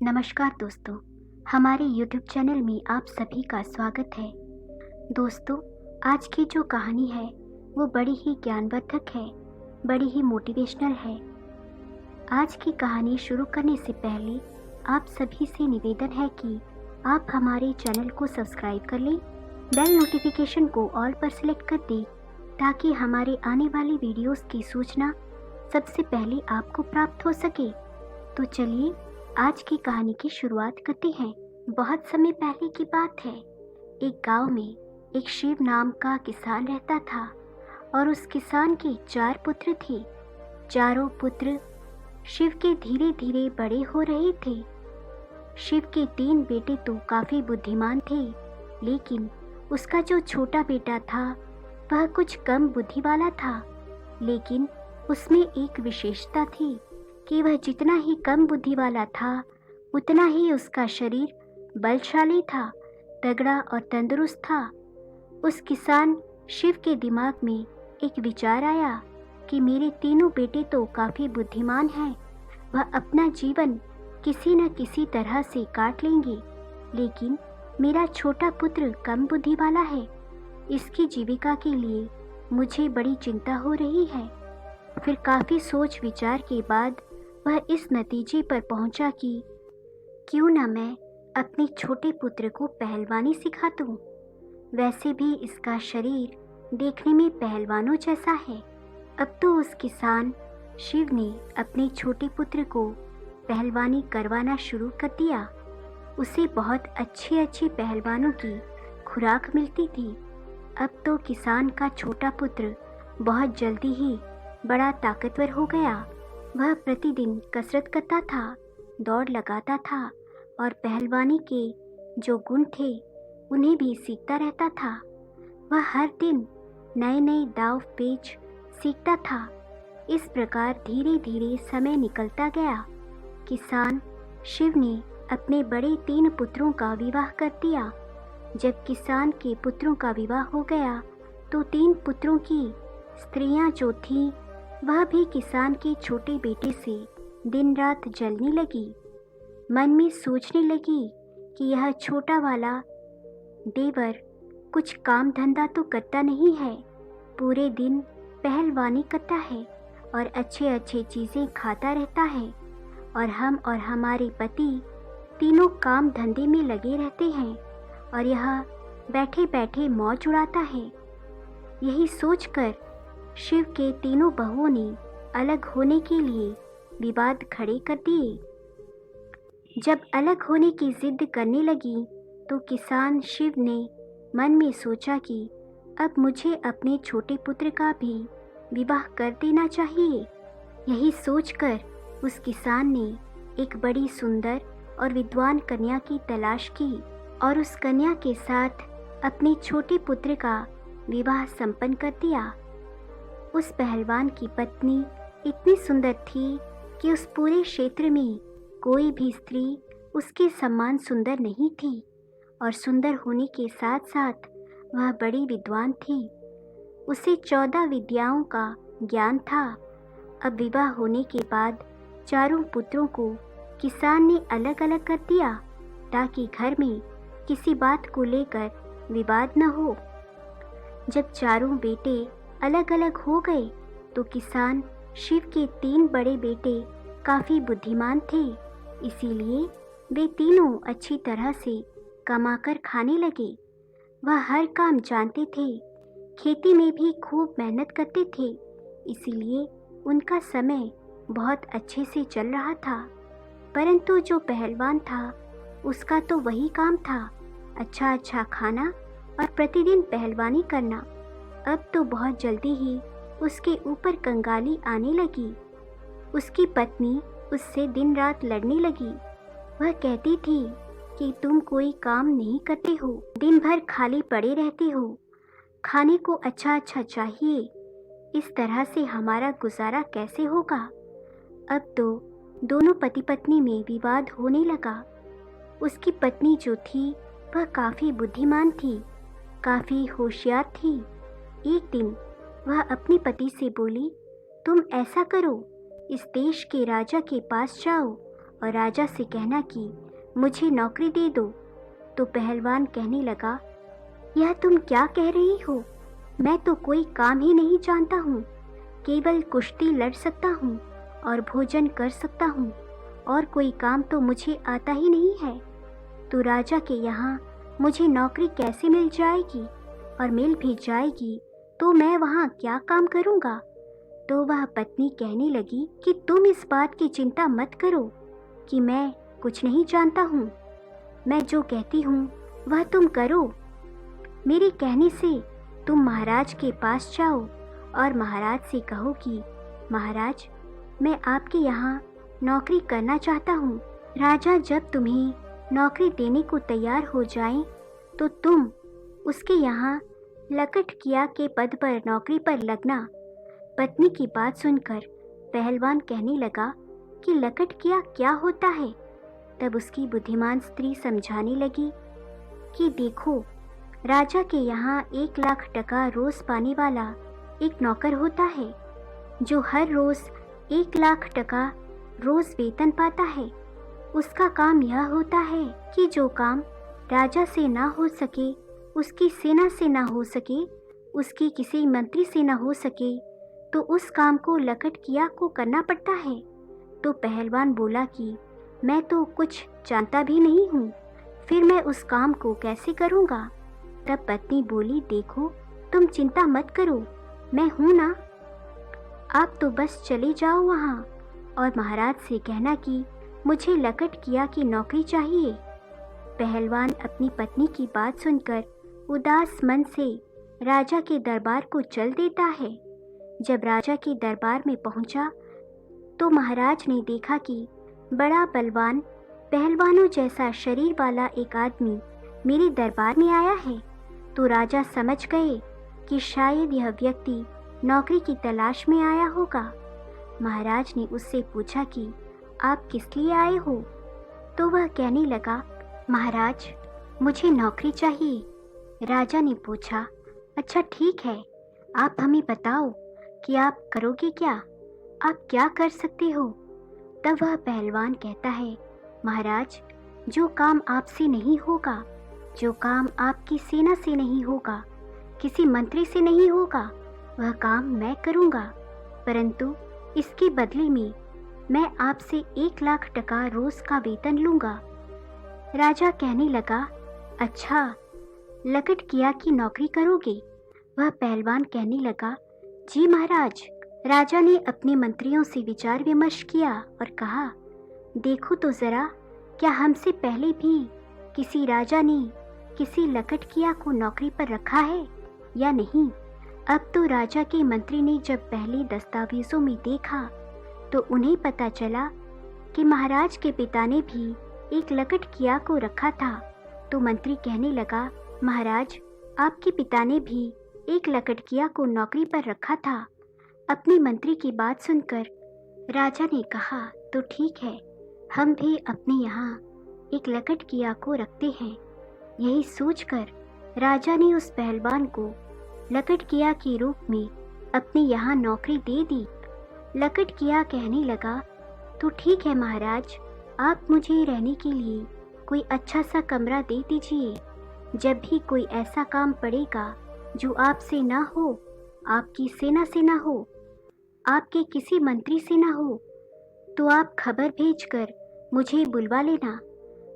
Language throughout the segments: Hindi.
नमस्कार दोस्तों, हमारे YouTube चैनल में आप सभी का स्वागत है। दोस्तों, आज की जो कहानी है वो बड़ी ही ज्ञानवर्धक है, बड़ी ही मोटिवेशनल है। आज की कहानी शुरू करने से पहले आप सभी से निवेदन है कि आप हमारे चैनल को सब्सक्राइब कर लें, बेल नोटिफिकेशन को ऑल पर सिलेक्ट कर दें ताकि हमारे आने वाली वीडियोस की सूचना सबसे पहले आपको प्राप्त हो सके। तो चलिए आज की कहानी की शुरुआत करते हैं। बहुत समय पहले की बात है। एक गांव में एक शिव नाम का किसान रहता था और उस किसान के 4 पुत्र थे। चारों पुत्र शिव के धीरे धीरे बड़े हो रहे थे। शिव के 3 बेटे तो काफी बुद्धिमान थे, लेकिन उसका जो छोटा बेटा था वह कुछ कम बुद्धि वाला था। लेकिन उसमें एक विशेषता थी कि वह जितना ही कम बुद्धि वाला था उतना ही उसका शरीर बलशाली था, तगड़ा और तंदुरुस्त था। उस किसान शिव के दिमाग में एक विचार आया कि मेरे तीनों बेटे तो काफ़ी बुद्धिमान हैं, वह अपना जीवन किसी न किसी तरह से काट लेंगे, लेकिन मेरा छोटा पुत्र कम बुद्धि वाला है, इसकी जीविका के लिए मुझे बड़ी चिंता हो रही है। फिर काफ़ी सोच विचार के बाद वह इस नतीजे पर पहुंचा कि क्यों न मैं अपने छोटे पुत्र को पहलवानी सिखा दूं। वैसे भी इसका शरीर देखने में पहलवानों जैसा है। अब तो उस किसान शिव ने अपने छोटे पुत्र को पहलवानी करवाना शुरू कर दिया। उसे बहुत अच्छी अच्छी पहलवानों की खुराक मिलती थी। अब तो किसान का छोटा पुत्र बहुत जल्दी ही बड़ा ताकतवर हो गया। वह प्रतिदिन कसरत करता था, दौड़ लगाता था और पहलवानी के जो गुण थे उन्हें भी सीखता रहता था। वह हर दिन नए नए दांव पेच सीखता था। इस प्रकार धीरे धीरे समय निकलता गया। किसान शिव ने अपने बड़े 3 पुत्रों का विवाह कर दिया। जब किसान के पुत्रों का विवाह हो गया तो 3 पुत्रों की स्त्रियां जो थीं वह भी किसान के छोटे बेटे से दिन रात जलने लगी। मन में सोचने लगी कि यह छोटा वाला देवर कुछ काम धंधा तो करता नहीं है, पूरे दिन पहलवानी करता है और अच्छे अच्छे चीज़ें खाता रहता है, और हम और हमारे पति तीनों काम धंधे में लगे रहते हैं और यह बैठे बैठे मौज उड़ाता है। यही सोचकर शिव के तीनों बहुओं ने अलग होने के लिए विवाद खड़े कर दिए। जब अलग होने की जिद करने लगी तो किसान शिव ने मन में सोचा कि अब मुझे अपने छोटे पुत्र का भी विवाह कर देना चाहिए। यही सोचकर उस किसान ने एक बड़ी सुंदर और विद्वान कन्या की तलाश की और उस कन्या के साथ अपने छोटे पुत्र का विवाह संपन्न कर दिया। उस पहलवान की पत्नी इतनी सुंदर थी कि उस पूरे क्षेत्र में कोई भी स्त्री उसके समान सुंदर नहीं थी, और सुंदर होने के साथ साथ वह बड़ी विद्वान थी। उसे 14 विद्याओं का ज्ञान था। अब विवाह होने के बाद चारों पुत्रों को किसान ने अलग अलग कर दिया ताकि घर में किसी बात को लेकर विवाद न हो। जब चारों बेटे अलग अलग हो गए तो किसान शिव के 3 बड़े बेटे काफ़ी बुद्धिमान थे, इसीलिए वे तीनों अच्छी तरह से कमाकर खाने लगे। वह हर काम जानते थे, खेती में भी खूब मेहनत करते थे, इसीलिए उनका समय बहुत अच्छे से चल रहा था। परंतु जो पहलवान था उसका तो वही काम था, अच्छा अच्छा खाना और प्रतिदिन पहलवानी करना। अब तो बहुत जल्दी ही उसके ऊपर कंगाली आने लगी। उसकी पत्नी उससे दिन रात लड़ने लगी। वह कहती थी कि तुम कोई काम नहीं करते हो, दिन भर खाली पड़े रहते हो, खाने को अच्छा अच्छा चाहिए, इस तरह से हमारा गुजारा कैसे होगा। अब तो दोनों पति पत्नी में विवाद होने लगा। उसकी पत्नी जो थी वह काफ़ी बुद्धिमान थी, काफ़ी होशियार थी। एक दिन वह अपने पति से बोली, तुम ऐसा करो, इस देश के राजा के पास जाओ और राजा से कहना कि मुझे नौकरी दे दो। तो पहलवान कहने लगा, यह तुम क्या कह रही हो? मैं तो कोई काम ही नहीं जानता हूँ, केवल कुश्ती लड़ सकता हूँ और भोजन कर सकता हूँ, और कोई काम तो मुझे आता ही नहीं है। तो राजा के यहाँ मुझे नौकरी कैसे मिल जाएगी, और मिल भी जाएगी तो मैं वहाँ क्या काम करूँगा? तो वह पत्नी कहने लगी कि तुम इस बात की चिंता मत करो कि मैं कुछ नहीं जानता हूँ। मैं जो कहती हूँ वह तुम करो। मेरे कहने से तुम महाराज के पास जाओ और महाराज से कहो कि महाराज, मैं आपके यहाँ नौकरी करना चाहता हूँ। राजा जब तुम्हें नौकरी देने को तैयार हो जाए तो तुम उसके यहाँ लकटकिया के पद पर नौकरी पर लगना। पत्नी की बात सुनकर पहलवान कहने लगा कि लकटकिया क्या होता है? तब उसकी बुद्धिमान स्त्री समझाने लगी कि देखो, राजा के यहाँ 1,00,000 टका रोज पाने वाला एक नौकर होता है, जो हर रोज 1,00,000 टका रोज वेतन पाता है। उसका काम यह होता है कि जो काम राजा से ना हो सके, उसकी सेना से ना हो सके, उसकी किसी मंत्री से ना हो सके, तो उस काम को लकटकिया को करना पड़ता है। तो पहलवान बोला कि मैं तो कुछ जानता भी नहीं हूँ, फिर मैं उस काम को कैसे करूँगा? तब पत्नी बोली, देखो, तुम चिंता मत करो, मैं हूँ ना। आप तो बस चले जाओ वहाँ और महाराज से कहना कि मुझे लकटकिया की नौकरी चाहिए। पहलवान अपनी पत्नी की बात सुनकर उदास मन से राजा के दरबार को चल देता है। जब राजा के दरबार में पहुंचा तो महाराज ने देखा कि बड़ा बलवान, पहलवानों जैसा शरीर वाला एक आदमी मेरे दरबार में आया है। तो राजा समझ गए कि शायद यह व्यक्ति नौकरी की तलाश में आया होगा। महाराज ने उससे पूछा कि आप किस लिए आए हो? तो वह कहने लगा, महाराज, मुझे नौकरी चाहिए। राजा ने पूछा, अच्छा ठीक है, आप हमें बताओ कि आप करोगे क्या? आप क्या कर सकते हो? तब वह पहलवान कहता है, महाराज, जो काम आपसे नहीं होगा, जो काम आपकी सेना से नहीं होगा, किसी मंत्री से नहीं होगा, वह काम मैं करूँगा, परंतु इसके बदले में मैं आपसे 1,00,000 टका रोज का वेतन लूँगा। राजा कहने लगा, अच्छा, लकटकिया की नौकरी करोगे? वह पहलवान कहने लगा, जी महाराज। राजा ने अपने मंत्रियों से विचार विमर्श किया और कहा, देखो तो ज़रा, क्या हमसे पहले भी किसी राजा ने किसी लकटकिया को नौकरी पर रखा है या नहीं? अब तो राजा के मंत्री ने जब पहले दस्तावेजों में देखा तो उन्हें पता चला कि महाराज के पिता ने भी एक लकटकिया को रखा था। तो मंत्री कहने लगा, महाराज, आपके पिता ने भी एक लकटकिया को नौकरी पर रखा था। अपने मंत्री की बात सुनकर राजा ने कहा, तो ठीक है, हम भी अपने यहाँ एक लकटकिया को रखते हैं। यही सोचकर राजा ने उस पहलवान को लकटकिया के रूप में अपने यहाँ नौकरी दे दी। लकटकिया कहने लगा, तो ठीक है महाराज, आप मुझे रहने के लिए कोई अच्छा सा कमरा दे दीजिए। जब भी कोई ऐसा काम पड़ेगा जो आपसे ना हो, आपकी सेना से ना हो, आपके किसी मंत्री से ना हो, तो आप खबर भेजकर मुझे बुलवा लेना।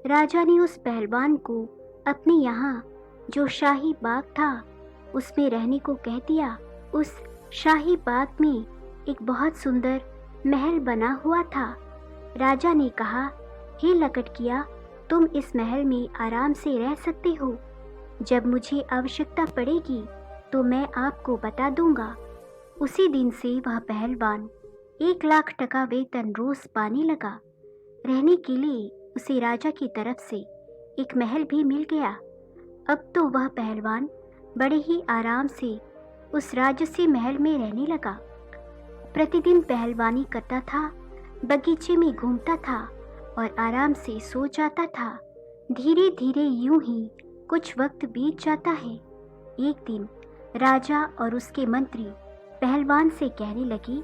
राजा ने उस पहलवान को अपने यहाँ जो शाही बाग था उसमें रहने को कह दिया। उस शाही बाग में एक बहुत सुंदर महल बना हुआ था। राजा ने कहा, हे लकटकिया, तुम इस महल में आराम से रह सकते हो। जब मुझे आवश्यकता पड़ेगी तो मैं आपको बता दूंगा। उसी दिन से वह पहलवान 1,00,000 टका वेतन रोज पाने लगा। रहने के लिए उसे राजा की तरफ से एक महल भी मिल गया। अब तो वह पहलवान बड़े ही आराम से उस राजसी महल में रहने लगा। प्रतिदिन पहलवानी करता था, बगीचे में घूमता था और आराम से सो जाता था। धीरे धीरे यूं ही कुछ वक्त बीत जाता है। एक दिन राजा और उसके मंत्री पहलवान से कहने लगे,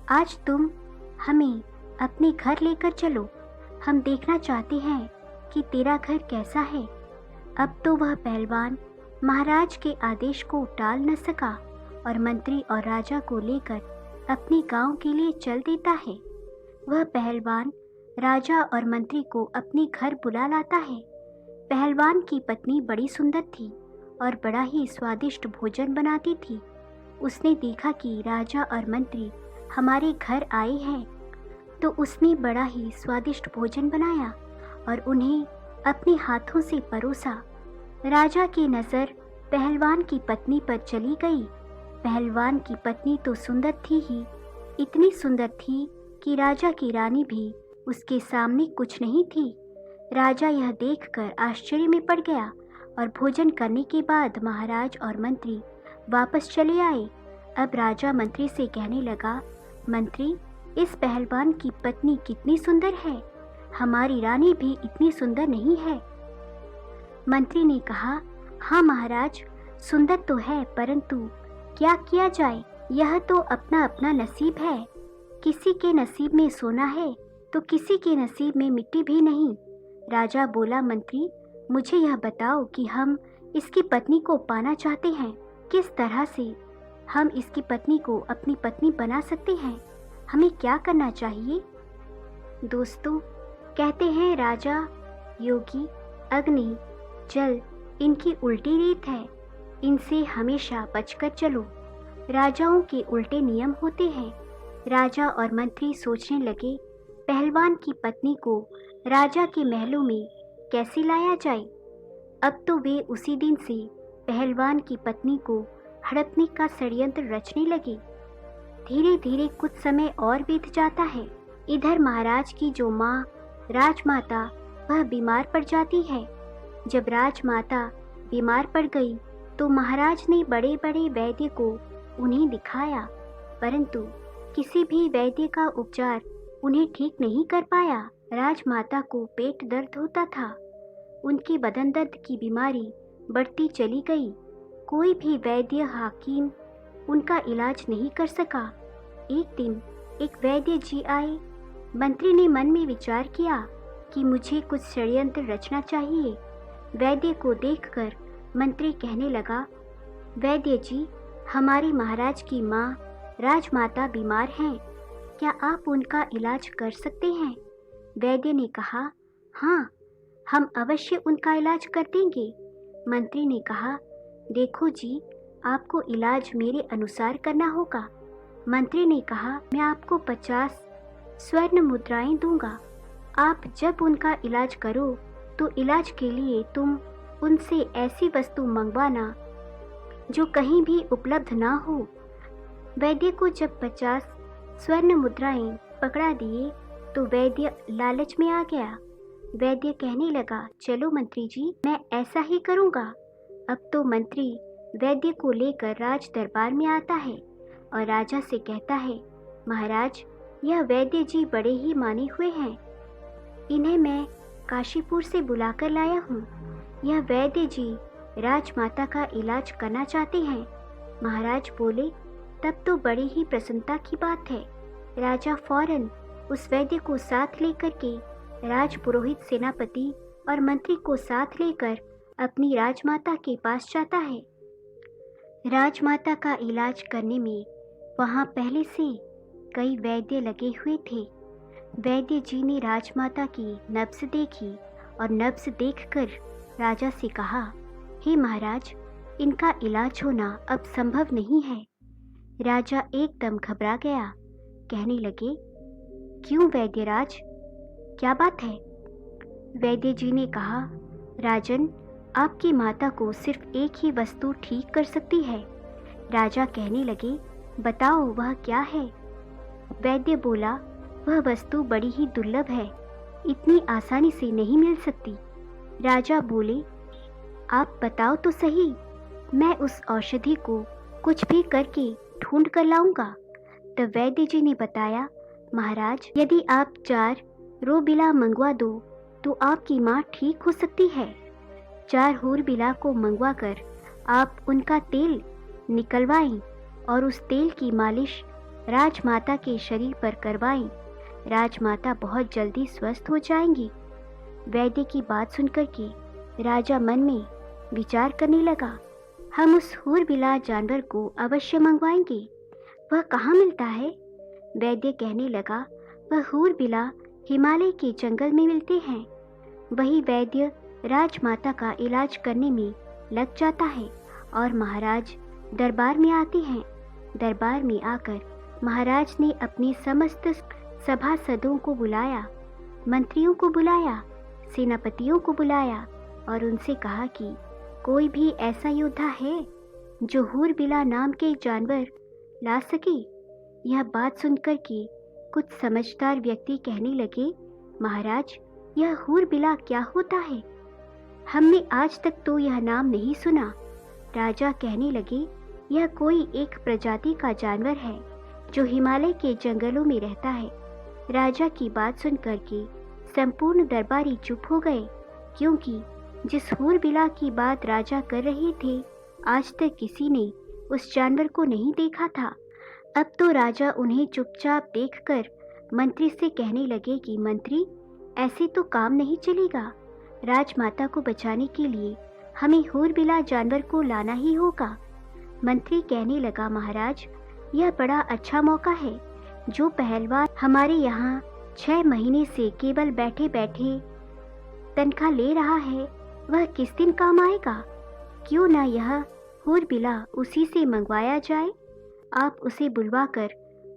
आज तुम हमें अपने घर लेकर चलो, हम देखना चाहते हैं कि तेरा घर कैसा है। अब तो वह पहलवान महाराज के आदेश को टाल न सका और मंत्री और राजा को लेकर अपने गांव के लिए चल देता है। वह पहलवान राजा और मंत्री को अपने घर बुला लाता है। पहलवान की पत्नी बड़ी सुंदर थी और बड़ा ही स्वादिष्ट भोजन बनाती थी। उसने देखा कि राजा और मंत्री हमारे घर आए हैं, तो उसने बड़ा ही स्वादिष्ट भोजन बनाया और उन्हें अपने हाथों से परोसा। राजा की नज़र पहलवान की पत्नी पर चली गई। पहलवान की पत्नी तो सुंदर थी ही, इतनी सुंदर थी कि राजा की रानी भी उसके सामने कुछ नहीं थी। राजा यह देखकर आश्चर्य में पड़ गया और भोजन करने के बाद महाराज और मंत्री वापस चले आए। अब राजा मंत्री से कहने लगा, मंत्री, इस पहलवान की पत्नी कितनी सुंदर है, हमारी रानी भी इतनी सुंदर नहीं है। मंत्री ने कहा, हाँ महाराज, सुंदर तो है, परंतु क्या किया जाए, यह तो अपना अपना नसीब है। किसी के नसीब में सोना है तो किसी के नसीब में मिट्टी भी नहीं। राजा बोला, मंत्री, मुझे यह बताओ कि हम इसकी पत्नी को पाना चाहते हैं, किस तरह से हम इसकी पत्नी को अपनी पत्नी बना सकते हैं, हमें क्या करना चाहिए। दोस्तों, कहते हैं राजा, योगी, अग्नि, जल इनकी उल्टी रीत है, इनसे हमेशा बचकर चलो। राजाओं के उल्टे नियम होते हैं। राजा और मंत्री सोचने लगे, पहलवान की पत्नी को राजा के महलों में कैसे लाया जाए। अब तो वे उसी दिन से पहलवान की पत्नी को हड़पने का षड्यंत्र रचने लगे। धीरे धीरे कुछ समय और बीत जाता है। इधर महाराज की जो माँ राजमाता, वह बीमार पड़ जाती है। जब राजमाता बीमार पड़ गई तो महाराज ने बड़े बड़े वैद्य को उन्हें दिखाया, परंतु किसी भी वैद्य का उपचार उन्हें ठीक नहीं कर पाया। राजमाता को पेट दर्द होता था, उनकी बदन दर्द की बीमारी बढ़ती चली गई। कोई भी वैद्य हाकिम उनका इलाज नहीं कर सका। एक दिन एक वैद्य जी आए। मंत्री ने मन में विचार किया कि मुझे कुछ षड्यंत्र रचना चाहिए। वैद्य को देखकर मंत्री कहने लगा, वैद्य जी, हमारे महाराज की माँ राजमाता बीमार हैं, क्या आप उनका इलाज कर सकते हैं। वैद्य ने कहा, हाँ, हम अवश्य उनका इलाज कर देंगे। मंत्री ने कहा, देखो जी, आपको इलाज मेरे अनुसार करना होगा। मंत्री ने कहा, मैं आपको 50 स्वर्ण मुद्राएं दूंगा। आप जब उनका इलाज करो तो इलाज के लिए तुम उनसे ऐसी वस्तु मंगवाना जो कहीं भी उपलब्ध ना हो। वैद्य को जब 50 स्वर्ण मुद्राएं पकड़ा दिए तो वैद्य लालच में आ गया। वैद्य कहने लगा, चलो मंत्री जी, मैं ऐसा ही करूँगा। अब तो मंत्री वैद्य को लेकर राज दरबार में आता है और राजा से कहता है, महाराज, यह वैद्य जी बड़े ही माने हुए हैं, इन्हें मैं काशीपुर से बुलाकर लाया हूँ। यह वैद्य जी राजमाता का इलाज करना चाहते हैं। महाराज बोले, तब तो बड़ी ही प्रसन्नता की बात है। राजा फौरन उस वैद्य को साथ लेकर के राजपुरोहित, सेनापति और मंत्री को साथ लेकर अपनी राजमाता के पास जाता है। राजमाता का इलाज करने में वहाँ पहले से कई वैद्य लगे हुए थे। वैद्य जी ने राजमाता की नब्ज देखी और नब्ज देखकर राजा से कहा, हे महाराज, इनका इलाज होना अब संभव नहीं है। राजा एकदम घबरा गया, कहने लगे, क्यों वैद्यराज, क्या बात है। वैद्य जी ने कहा, राजन, आपकी माता को सिर्फ एक ही वस्तु ठीक कर सकती है। राजा कहने लगे, बताओ वह क्या है। वैद्य बोला, वह वस्तु बड़ी ही दुर्लभ है, इतनी आसानी से नहीं मिल सकती। राजा बोले, आप बताओ तो सही, मैं उस औषधि को कुछ भी करके ढूंढ कर लाऊंगा। तब वैद्य जी ने बताया, महाराज, यदि आप 4 रोबिला मंगवा दो तो आपकी माँ ठीक हो सकती है। 4 होरबिला को मंगवा कर आप उनका तेल निकलवाएं और उस तेल की मालिश राजमाता के शरीर पर करवाएं। राजमाता बहुत जल्दी स्वस्थ हो जाएंगी। वैद्य की बात सुनकर के राजा मन में विचार करने लगा, हम उस हूरबिला जानवर को अवश्य मंगवाएंगे। वह कहाँ मिलता है? वैद्य कहने लगा, वह हूरबिला हिमालय के जंगल में मिलते हैं। वही वैद्य राजमाता का इलाज करने में लग जाता है और महाराज दरबार में आते हैं। दरबार में आकर महाराज ने अपने समस्त सभासदों को बुलाया, मंत्रियों को बुलाया, सेनापतियों को बुलाया और उनसे कहा कि कोई भी ऐसा योद्धा है जो हूरबिला नाम के जानवर ला सके। यह बात सुनकर के कुछ समझदार व्यक्ति कहने लगे, महाराज यह हूरबिला क्या होता है? हमने आज तक तो यह नाम नहीं सुना। राजा कहने लगे, यह कोई एक प्रजाति का जानवर है जो हिमालय के जंगलों में रहता है। राजा की बात सुनकर के संपूर्ण दरबारी चुप हो गए, क्योंकि जिस हूरबिला की बात राजा कर रहे थे आज तक किसी ने उस जानवर को नहीं देखा था। अब तो राजा उन्हें चुपचाप देखकर मंत्री से कहने लगे कि मंत्री, ऐसे तो काम नहीं चलेगा। राजमाता को बचाने के लिए हमें हूरबिला जानवर को लाना ही होगा। मंत्री कहने लगा, महाराज यह बड़ा अच्छा मौका है। जो पहलवान हमारे यहाँ 6 महीने से केवल बैठे बैठे तनख्वाह ले रहा है वह किस दिन काम आएगा? क्यों ना यह हूरबिला उसी से मंगवाया जाए। आप उसे बुलवाकर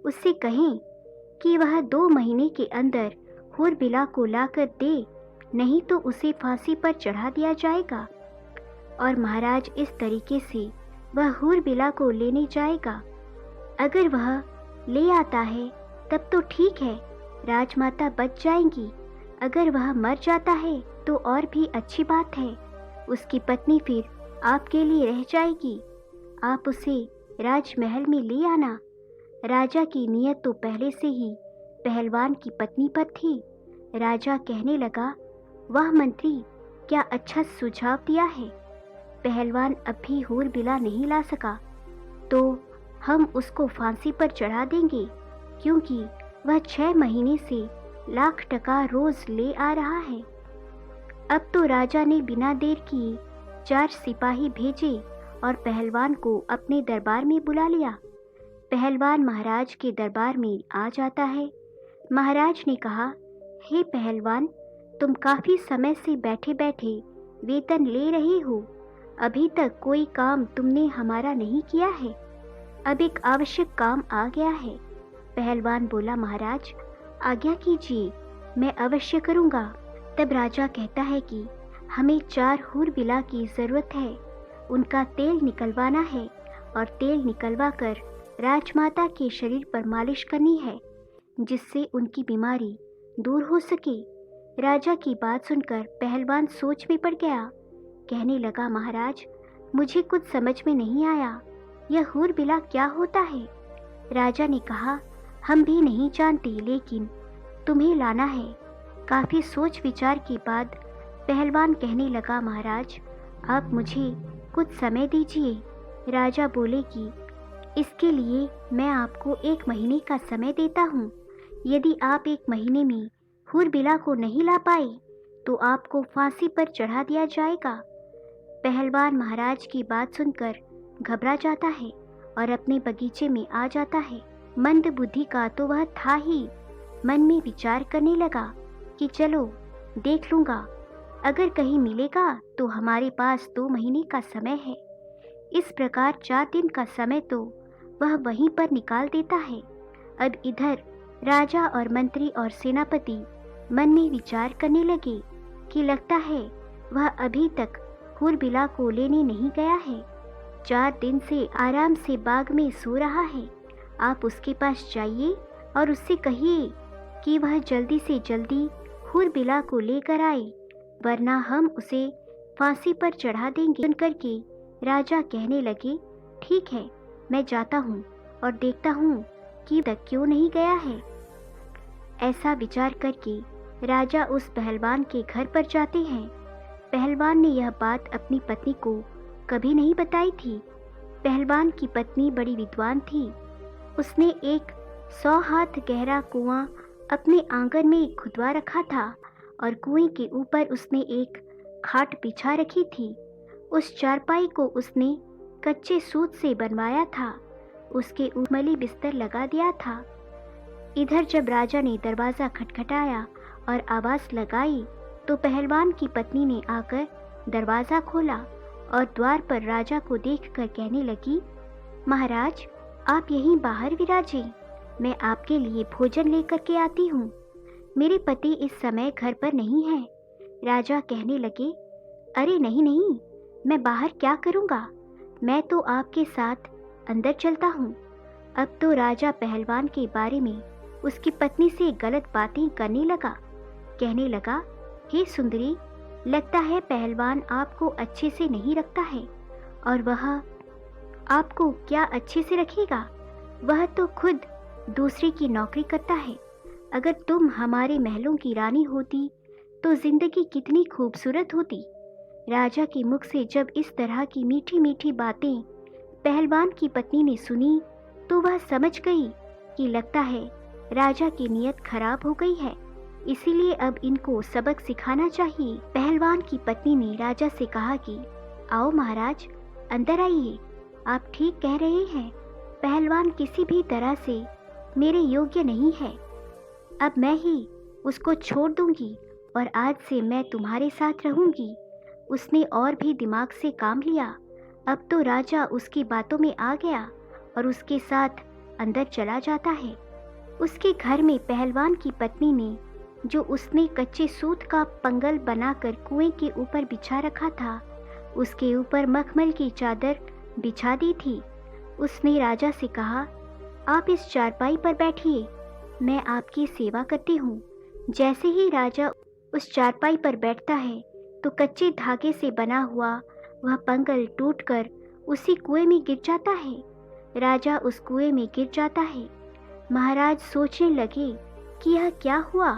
उससे कहें कि वह 2 महीने के अंदर हूरबिला को लाकर दे, नहीं तो उसे फांसी पर चढ़ा दिया जाएगा। और महाराज इस तरीके से वह हूरबिला को लेने जाएगा। अगर वह ले आता है तब तो ठीक है, राजमाता बच जाएंगी। अगर वह मर जाता है तो और भी अच्छी बात है, उसकी पत्नी फिर आपके लिए रह जाएगी। आप उसे राजमहल में ले आना। राजा की नीयत तो पहले से ही पहलवान की पत्नी पर थी। राजा कहने लगा, वाह मंत्री, क्या अच्छा सुझाव दिया है। पहलवान अब भी हूरबिला नहीं ला सका तो हम उसको फांसी पर चढ़ा देंगे, क्योंकि वह 6 महीने से लाख टका रोज ले आ रहा है। अब तो राजा ने बिना देर किए 4 सिपाही भेजे और पहलवान को अपने दरबार में बुला लिया। पहलवान महाराज के दरबार में आ जाता है। महाराज ने कहा, हे पहलवान, तुम काफी समय से बैठे बैठे वेतन ले रहे हो, अभी तक कोई काम तुमने हमारा नहीं किया है। अब एक आवश्यक काम आ गया है। पहलवान बोला, महाराज आज्ञा कीजिए, मैं अवश्य करूँगा। तब राजा कहता है कि हमें 4 हूरबिला की ज़रूरत है। उनका तेल निकलवाना है और तेल निकलवा कर राजमाता के शरीर पर मालिश करनी है, जिससे उनकी बीमारी दूर हो सके। राजा की बात सुनकर पहलवान सोच में पड़ गया। कहने लगा, महाराज मुझे कुछ समझ में नहीं आया, यह हूरबिला क्या होता है? राजा ने कहा, हम भी नहीं जानते, लेकिन तुम्हें लाना है। काफ़ी सोच विचार के बाद पहलवान कहने लगा, महाराज आप मुझे कुछ समय दीजिए। राजा बोले कि इसके लिए मैं आपको 1 महीने का समय देता हूँ। यदि आप 1 महीने में हूरबिला को नहीं ला पाए तो आपको फांसी पर चढ़ा दिया जाएगा। पहलवान महाराज की बात सुनकर घबरा जाता है और अपने बगीचे में आ जाता है। मंद बुद्धि का तो वह था ही। मन में विचार करने लगा कि चलो देख लूँगा, अगर कहीं मिलेगा तो हमारे पास 2 महीने का समय है। इस प्रकार 4 दिन का समय तो वह वहीं पर निकाल देता है। अब इधर राजा और मंत्री और सेनापति मन में विचार करने लगे कि लगता है वह अभी तक हूरबिला को लेने नहीं गया है। 4 दिन से आराम से बाग में सो रहा है। आप उसके पास जाइए और उससे कहिए कि वह जल्दी से जल्दी हूरबिला को लेकर आए, वरना हम उसे फांसी पर चढ़ा देंगे। सुनकर के राजा कहने लगे, ठीक है, मैं जाता हूँ और देखता हूँ कि तक क्यों नहीं गया है। ऐसा विचार करके राजा उस पहलवान के घर पर जाते हैं। पहलवान ने यह बात अपनी पत्नी को कभी नहीं बताई थी। पहलवान की पत्नी बड़ी विद्वान थी। उसने एक 100 हाथ गहरा कुआं अपने आंगन में खुदवा रखा था और कुएं के ऊपर उसने एक खाट बिछा रखी थी। उस चारपाई को उसने कच्चे सूत से बनवाया था। उसके ऊपर मली बिस्तर लगा दिया था। इधर जब राजा ने दरवाज़ा खटखटाया और आवाज़ लगाई तो पहलवान की पत्नी ने आकर दरवाज़ा खोला और द्वार पर राजा को देखकर कहने लगी, महाराज, आप यहीं बाहर विराजें, मैं आपके लिए भोजन लेकर के आती हूँ। मेरे पति इस समय घर पर नहीं हैं। राजा कहने लगे, अरे नहीं नहीं, मैं बाहर क्या करूँगा, मैं तो आपके साथ अंदर चलता हूँ। अब तो राजा पहलवान के बारे में उसकी पत्नी से गलत बातें करने लगा। कहने लगा, हे सुंदरी, लगता है पहलवान आपको अच्छे से नहीं रखता है और वह आपको क्या अच्छे से रखेगा, वह तो खुद दूसरे की नौकरी करता है। अगर तुम हमारे महलों की रानी होती तो जिंदगी कितनी खूबसूरत होती। राजा के मुख से जब इस तरह की मीठी मीठी बातें पहलवान की पत्नी ने सुनी तो वह समझ गई कि लगता है राजा की नीयत खराब हो गई है, इसीलिए अब इनको सबक सिखाना चाहिए। पहलवान की पत्नी ने राजा से कहा कि आओ महाराज, अंदर आइए, आप ठीक कह रहे हैं, पहलवान किसी भी तरह से मेरे योग्य नहीं है। अब मैं ही उसको छोड़ दूंगी और आज से मैं तुम्हारे साथ रहूंगी। उसने और भी दिमाग से काम लिया। अब तो राजा उसकी बातों में आ गया और उसके साथ अंदर चला जाता है। उसके घर में पहलवान की पत्नी ने जो उसने कच्चे सूत का पंगल बनाकर कुएं के ऊपर बिछा रखा था, उसके ऊपर मखमल की चादर बिछा दी थी। उसने राजा से कहा, आप इस चारपाई पर बैठिए, मैं आपकी सेवा करती हूँ। जैसे ही राजा उस चारपाई पर बैठता है तो कच्चे धागे से बना हुआ वह पंगल टूटकर उसी कुएं में गिर जाता है। राजा उस कुएं में गिर जाता है। महाराज सोचने लगे कि यह क्या हुआ,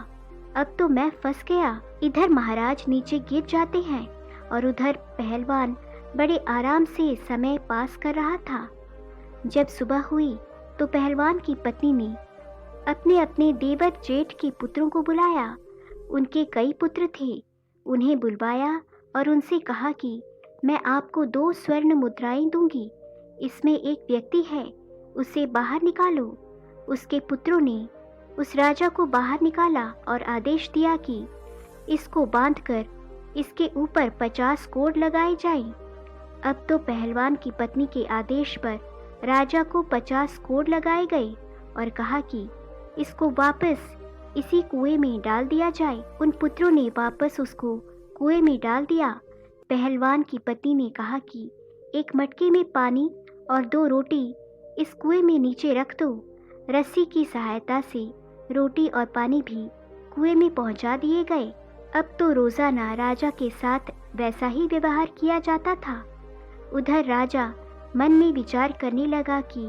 अब तो मैं फंस गया। इधर महाराज नीचे गिर जाते हैं और उधर पहलवान बड़े आराम से समय पास कर रहा था। जब सुबह हुई तो पहलवान की पत्नी ने अपने अपने देवर जेठ के पुत्रों को बुलाया। उनके कई पुत्र थे। उन्हें बुलवाया और उनसे कहा कि मैं आपको 2 स्वर्ण मुद्राएं दूंगी, इसमें एक व्यक्ति है, उसे बाहर निकालो। उसके पुत्रों ने उस राजा को बाहर निकाला और आदेश दिया कि इसको बांधकर इसके ऊपर 50 कोड़ लगाए जाएं। अब तो पहलवान की पत्नी के आदेश पर राजा को 50 कोड़ लगाए गए और कहा कि इसको वापस इसी कुएं में डाल दिया जाए। उन पुत्रों ने वापस उसको कुएं में डाल दिया। पहलवान की पत्नी ने कहा कि एक मटके में पानी और 2 रोटी इस कुएं में नीचे रख दो। रस्सी की सहायता से रोटी और पानी भी कुएं में पहुंचा दिए गए। अब तो रोजाना राजा के साथ वैसा ही व्यवहार किया जाता था। उधर राजा मन में विचार करने लगा कि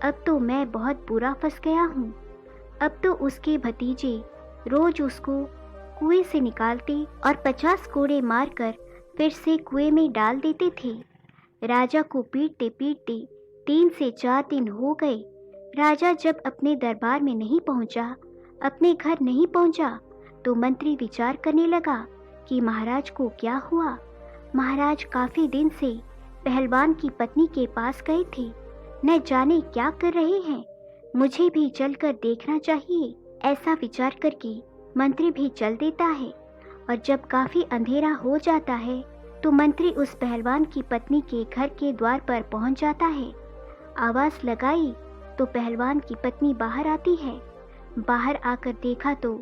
अब तो मैं बहुत बुरा फंस गया हूँ। अब तो उसके भतीजे रोज उसको कुएं से निकालते और 50 कोड़े मारकर फिर से कुएं में डाल देते थे। राजा को पीटते पीटते 3 से 4 दिन हो गए। राजा जब अपने दरबार में नहीं पहुंचा, अपने घर नहीं पहुंचा, तो मंत्री विचार करने लगा कि महाराज को क्या हुआ। महाराज काफी दिन से पहलवान की पत्नी के पास गए थे, न जाने क्या कर रहे हैं, मुझे भी चलकर देखना चाहिए। ऐसा विचार करके मंत्री भी चल देता है और जब काफी अंधेरा हो जाता है तो मंत्री उस पहलवान की पत्नी के घर के द्वार पर पहुंच जाता है। आवाज लगाई तो पहलवान की पत्नी बाहर आती है। बाहर आकर देखा तो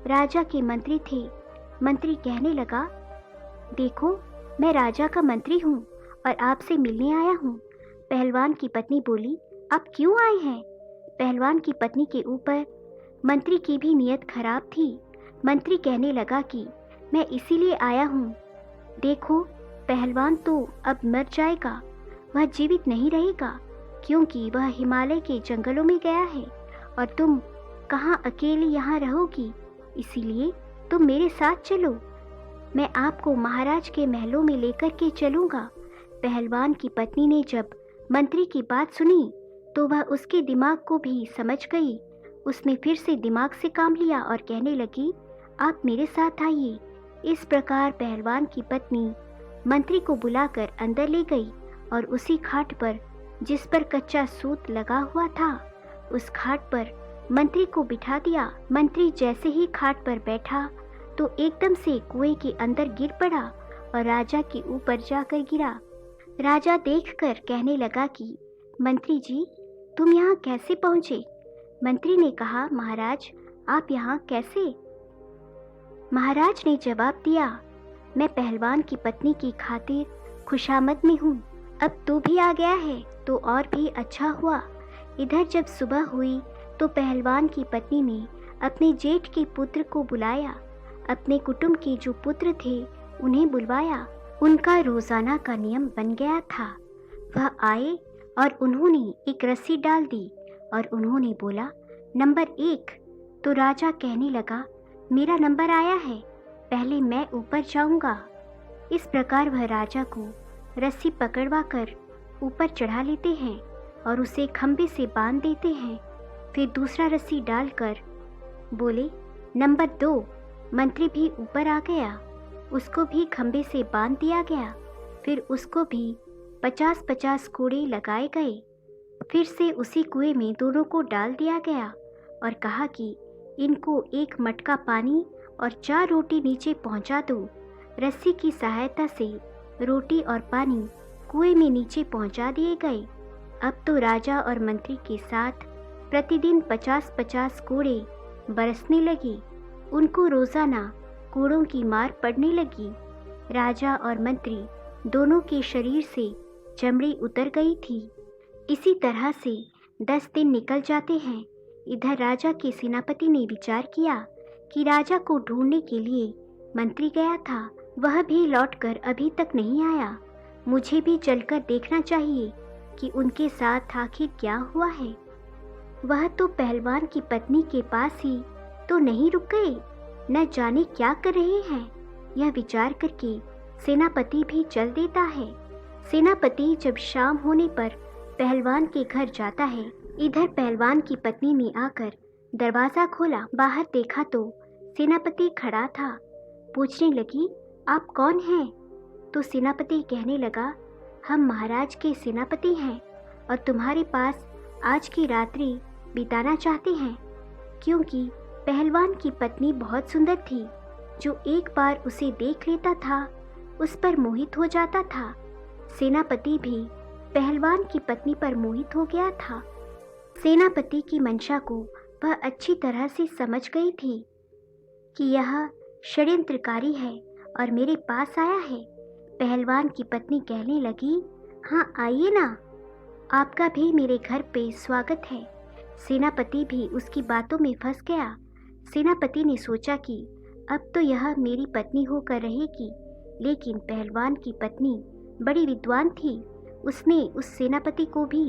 राजा के मंत्री थे। मंत्री कहने लगा, देखो, मैं राजा का मंत्री हूँ और आपसे मिलने आया हूँ। पहलवान की पत्नी बोली, आप क्यों आए हैं? पहलवान की पत्नी के ऊपर मंत्री की भी नीयत खराब थी। मंत्री कहने लगा कि मैं इसीलिए आया हूँ, देखो, पहलवान तो अब मर जाएगा, वह जीवित नहीं रहेगा, क्योंकि वह हिमालय के जंगलों में गया है और तुम कहाँ अकेली यहाँ रहोगी, इसीलिए तुम मेरे साथ चलो, मैं आपको महाराज के महलों में लेकर के चलूँगा। पहलवान की पत्नी ने जब मंत्री की बात सुनी तो वह उसके दिमाग को भी समझ गई। उसने फिर से दिमाग से काम लिया और कहने लगी, आप मेरे साथ आइए। इस प्रकार पहलवान की पत्नी मंत्री को बुलाकर अंदर ले गई और उसी खाट पर, जिस पर कच्चा सूत लगा हुआ था, उस खाट पर मंत्री को बिठा दिया। मंत्री जैसे ही खाट पर बैठा तो एकदम से कुएं के अंदर गिर पड़ा और राजा के ऊपर जाकर गिरा। राजा देखकर कहने लगा कि मंत्री जी, तुम यहाँ कैसे पहुँचे? मंत्री ने कहा, महाराज आप यहाँ कैसे? महाराज ने जवाब दिया, मैं पहलवान की पत्नी की खातिर खुशामद में हूँ। अब तू भी आ गया है तो और भी अच्छा हुआ। इधर जब सुबह हुई तो पहलवान की पत्नी ने अपने जेठ के पुत्र को बुलाया। अपने कुटुंब के जो पुत्र थे उन्हें बुलवाया। उनका रोजाना का नियम बन गया था। वह आए और उन्होंने एक रस्सी डाल दी और उन्होंने बोला, नंबर 1। तो राजा कहने लगा, मेरा नंबर आया है, पहले मैं ऊपर जाऊंगा। इस प्रकार वह राजा को रस्सी पकड़वा कर ऊपर चढ़ा लेते हैं और उसे खंभे से बांध देते हैं। फिर दूसरा रस्सी डालकर बोले, नंबर 2। मंत्री भी ऊपर आ गया, उसको भी खंभे से बांध दिया गया। फिर उसको भी 50-50 कोड़े लगाए गए। फिर से उसी कुएं में दोनों को डाल दिया गया और कहा कि इनको एक मटका पानी और 4 रोटी नीचे पहुंचा दो। रस्सी की सहायता से रोटी और पानी कुएं में नीचे पहुंचा दिए गए। अब तो राजा और मंत्री के साथ प्रतिदिन 50-50 कोड़े बरसने लगे। उनको रोजाना कोड़ों की मार पड़ने लगी। राजा और मंत्री दोनों के शरीर से चमड़ी उतर गई थी। इसी तरह से 10 दिन निकल जाते हैं। इधर राजा के सेनापति ने विचार किया कि राजा को ढूंढने के लिए मंत्री गया था, वह भी लौटकर अभी तक नहीं आया। मुझे भी चलकर देखना चाहिए कि उनके साथ आखिर क्या हुआ है। वह तो पहलवान की पत्नी के पास ही तो नहीं रुक गए, न जाने क्या कर रहे हैं। यह विचार करके सेनापति भी चल देता है। सेनापति जब शाम होने पर पहलवान के घर जाता है। इधर पहलवान की पत्नी ने आकर दरवाजा खोला। बाहर देखा तो सेनापति खड़ा था। पूछने लगी, आप कौन हैं? तो सेनापति कहने लगा, हम महाराज के सेनापति हैं और तुम्हारे पास आज की रात्रि बिताना चाहते हैं, क्योंकि पहलवान की पत्नी बहुत सुंदर थी। जो एक बार उसे देख लेता था उस पर मोहित हो जाता था। सेनापति भी पहलवान की पत्नी पर मोहित हो गया था। सेनापति की मंशा को वह अच्छी तरह से समझ गई थी कि यह षड्यंत्रकारी है और मेरे पास आया है। पहलवान की पत्नी कहने लगी, हाँ आइए ना, आपका भी मेरे घर पे स्वागत है। सेनापति भी उसकी बातों में फंस गया। सेनापति ने सोचा कि अब तो यह मेरी पत्नी होकर रहेगी, लेकिन पहलवान की पत्नी बड़ी विद्वान थी। उसने उस सेनापति को भी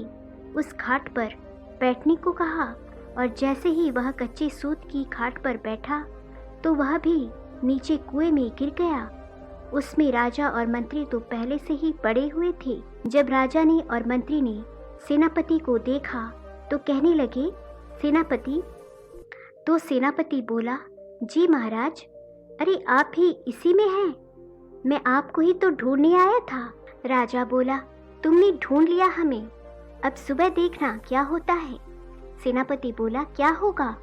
उस खाट पर बैठने को कहा और जैसे ही वह कच्चे सूत की खाट पर बैठा तो वह भी नीचे कुएं में गिर गया। उसमें राजा और मंत्री तो पहले से ही पड़े हुए थे। जब राजा ने और मंत्री ने सेनापति को देखा तो कहने लगे, सेनापति। तो सेनापति बोला, जी महाराज, अरे आप ही इसी में हैं, मैं आपको ही तो ढूंढने आया था। राजा बोला, तुमने ढूंढ लिया हमें, अब सुबह देखना क्या होता है। सेनापति बोला, क्या होगा?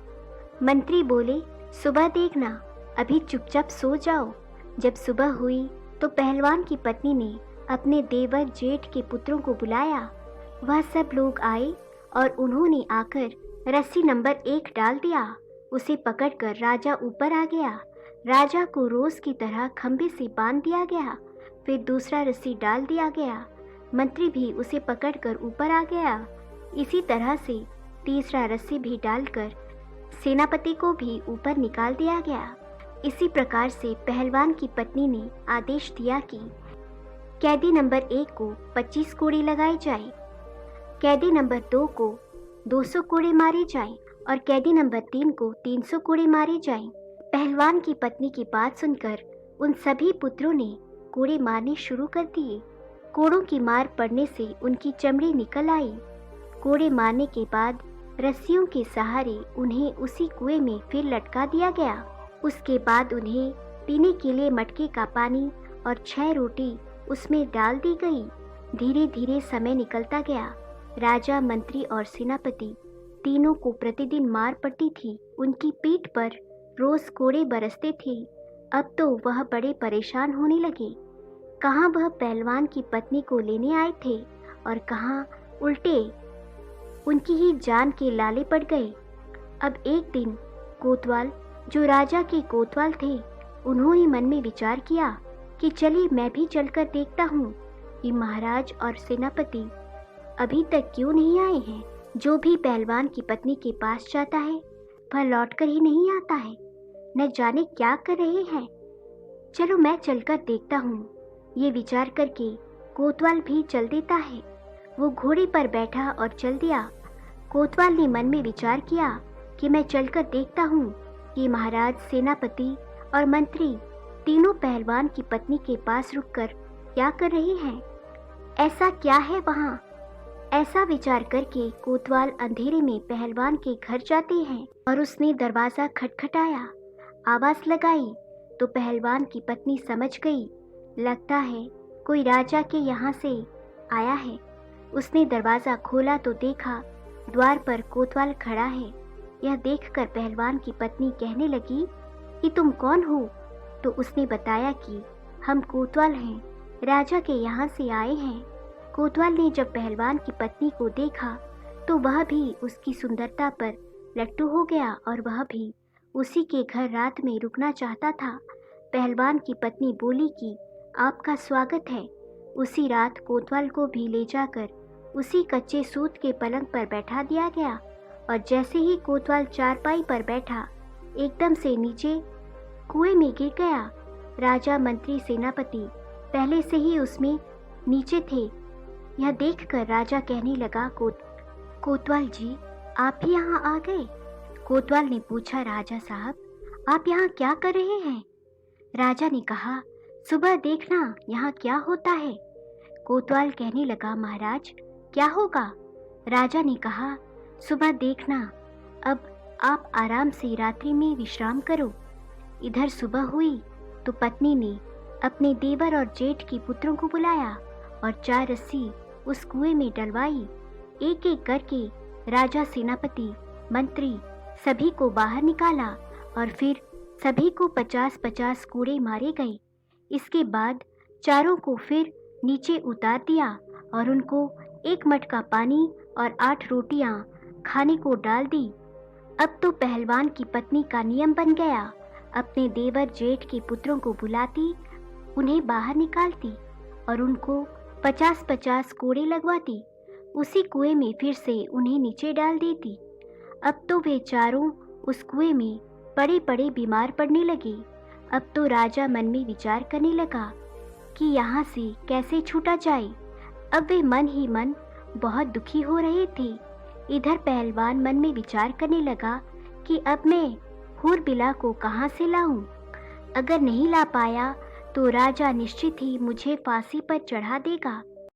मंत्री बोले, सुबह देखना, अभी चुपचाप सो जाओ। जब सुबह हुई तो पहलवान की पत्नी ने अपने देवर जेठ के पुत्रों को बुलाया। वह सब लोग आए और उन्होंने आकर रस्सी नंबर 1 डाल दिया। उसे पकड़कर राजा ऊपर आ गया। राजा को रोज की तरह खंभे से बांध दिया गया। फिर दूसरा रस्सी डाल दिया गया। मंत्री भी उसे पकड़कर ऊपर आ गया। इसी तरह से तीसरा रस्सी भी डालकर सेनापति को भी ऊपर निकाल दिया गया। इसी प्रकार से पहलवान की पत्नी ने आदेश दिया कि कैदी नंबर 1 को 25 कोड़े लगाए जाए, कैदी नंबर 2 को 200 कोड़े मारे जाएं और कैदी नंबर 3 को 300 कोड़े मारे जाएं। पहलवान की पत्नी की बात सुनकर उन सभी पुत्रों ने कोड़े मारने शुरू कर दिए। कोड़ों की मार पड़ने से उनकी चमड़ी निकल आई। कोड़े मारने के बाद रस्सियों के सहारे उन्हें उसी कुएं में फिर लटका दिया गया। उसके बाद उन्हें पीने के लिए मटके का पानी और 6 रोटी उसमें डाल दी गई। धीरे धीरे समय निकलता गया। राजा, मंत्री और सेनापति तीनों को प्रतिदिन मार पड़ती थी। उनकी पीठ पर रोज कोड़े बरसते थे। अब तो वह बड़े परेशान होने लगे। कहाँ वह पहलवान की पत्नी को लेने आए थे और कहाँ उल्टे उनकी ही जान के लाले पड़ गए। अब एक दिन कोतवाल, जो राजा के कोतवाल थे, उन्होंने मन में विचार किया कि चलिए मैं भी चलकर देखता हूँ कि महाराज और सेनापति अभी तक क्यों नहीं आए हैं। जो भी पहलवान की पत्नी के पास जाता है वह लौटकर ही नहीं आता है। न जाने क्या कर रहे हैं। चलो मैं चलकर देखता हूँ। ये विचार करके कोतवाल भी चल देता है। वो घोड़े पर बैठा और चल दिया। कोतवाल ने मन में विचार किया कि मैं चलकर देखता हूँ कि महाराज, सेनापति और मंत्री तीनों पहलवान की पत्नी के पास रुककर क्या कर रहे हैं। ऐसा क्या है वहाँ। ऐसा विचार करके कोतवाल अंधेरे में पहलवान के घर जाते हैं और उसने दरवाज़ा खटखटाया, आवाज़ लगाई तो पहलवान की पत्नी समझ गई। लगता है कोई राजा के यहाँ से आया है। उसने दरवाज़ा खोला तो देखा द्वार पर कोतवाल खड़ा है। यह देखकर पहलवान की पत्नी कहने लगी कि तुम कौन हो। तो उसने बताया कि हम कोतवाल हैं, राजा के यहाँ से आए हैं। कोतवाल ने जब पहलवान की पत्नी को देखा तो वह भी उसकी सुंदरता पर लट्टू हो गया और वह भी उसी के घर रात में रुकना चाहता था। पहलवान की पत्नी बोली कि आपका स्वागत है। उसी रात कोतवाल को भी ले जाकर उसी कच्चे सूत के पलंग पर बैठा दिया गया और जैसे ही कोतवाल चारपाई पर बैठा, एकदम से नीचे कुएं में गिर गया। राजा, मंत्री, सेनापति पहले से ही उसमें नीचे थे। यह देखकर राजा कहने लगा, कोतवाल जी, आप ही यहाँ आ गए। कोतवाल ने पूछा, राजा साहब, आप यहाँ क्या कर रहे हैं। राजा ने कहा, सुबह देखना यहाँ क्या होता है। कोतवाल कहने लगा, महाराज क्या होगा। राजा ने कहा, सुबह देखना। अब आप आराम से रात्रि में विश्राम करो। इधर सुबह हुई तो पत्नी ने अपने देवर और जेठ के पुत्रों को बुलाया और 4 रस्सी उस कुएं में डलवाई। एक एक करके राजा, सेनापति, मंत्री सभी को बाहर निकाला और फिर सभी को 50-50 कोड़े मारे गए। इसके बाद चारों को फिर नीचे उतार दिया और उनको 1 मटका पानी और 8 रोटियां खाने को डाल दी। अब तो पहलवान की पत्नी का नियम बन गया। अपने देवर, जेठ के पुत्रों को बुलाती, उन्हें बाहर निकालती और उनको 50-50 कोड़े लगवाती। उसी कुएं में फिर से उन्हें नीचे डाल देती। अब तो वे चारों उस कुएं में पड़े पड़े बीमार पड़ने लगे। अब तो राजा मन में विचार करने लगा कि यहाँ से कैसे छूटा जाए। अब वे मन ही मन बहुत दुखी हो रहे थे। इधर पहलवान मन में विचार करने लगा कि अब मैं हूरबिला को कहाँ से लाऊं। अगर नहीं ला पाया तो राजा निश्चित ही मुझे फांसी पर चढ़ा देगा।